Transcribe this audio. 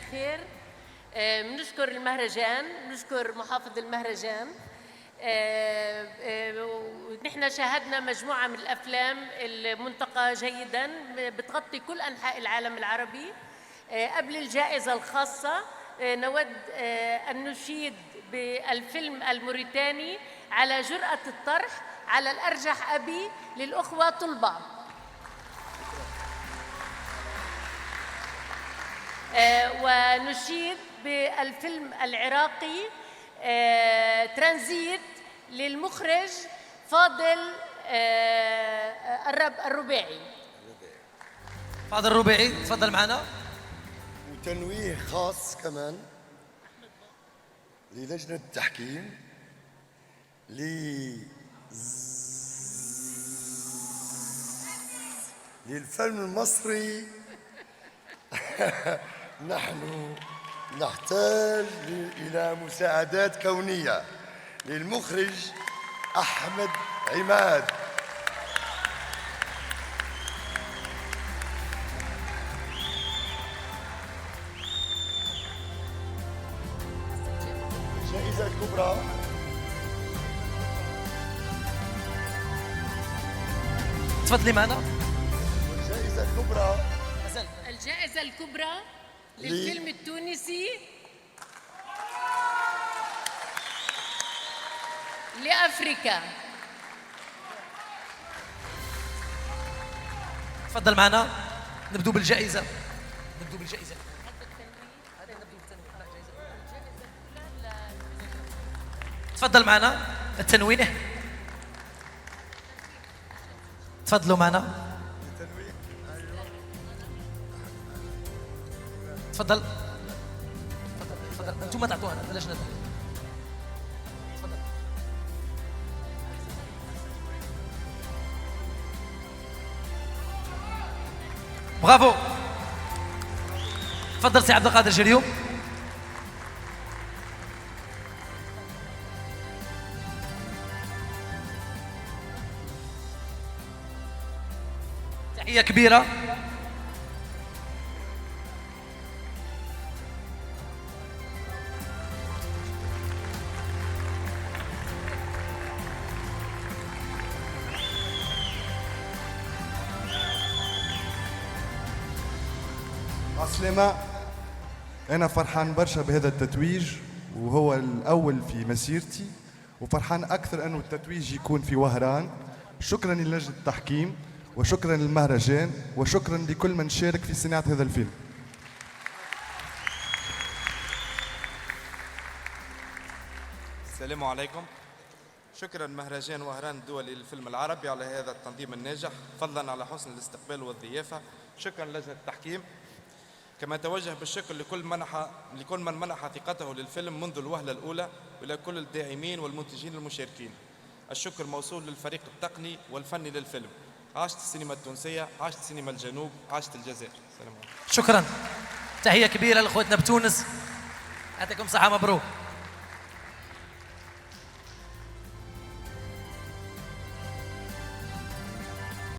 الخير. بنشكر المهرجان، بنشكر محافظ المهرجان. نحن شاهدنا مجموعة من الأفلام المنتقى جيداً بتغطي كل أنحاء العالم العربي. قبل الجائزة الخاصة نود أن نشيد بالفيلم الموريتاني على جرأة الطرح على الأرجح أبي للأخوة طلبة. ونشيد بالفيلم العراقي ترانزيت للمخرج فاضل الربيعي. فاضل الربيعي تفضل معنا. وتنويه خاص كمان للجنة التحكيم للفيلم المصري. نحن نحتاج إلى مساعدات كونية للمخرج أحمد عماد. الجائزة الكبرى تفضلي معنا. الجائزة الكبرى للفيلم التونسي لأفريكا. تفضل معنا. نبدو بالجائزة. تفضل معنا التنويه. تفضلوا معنا. تفضل انتم ما تعطوها بلاش ندخل. تفضل. برافو. تفضل سي عبد القادر جريو. تحية كبيرة. عسلامة. أنا فرحان برشا بهذا التتويج وهو الأول في مسيرتي، وفرحان أكثر أنه التتويج يكون في وهران. شكرا للجنة التحكيم وشكرا للمهرجان وشكرا لكل من شارك في صناعة هذا الفيلم. السلام عليكم. شكرا مهرجان وهران الدولي للفيلم العربي على هذا التنظيم الناجح، فضلا على حسن الاستقبال والضيافة. شكرا لجنة التحكيم. كما توجه بالشكر لكل من منح ثقته للفيلم منذ الوهلة الأولى، وإلى كل الداعمين والمنتجين المشاركين. الشكر موصول للفريق التقني والفني للفيلم. عاشت السينما التونسية، عاشت سينما الجنوب، عاشت الجزائر. السلام عليكم. شكرا. تحية كبيرة لأخوتنا بتونس. يعطيكم صحة، مبروك.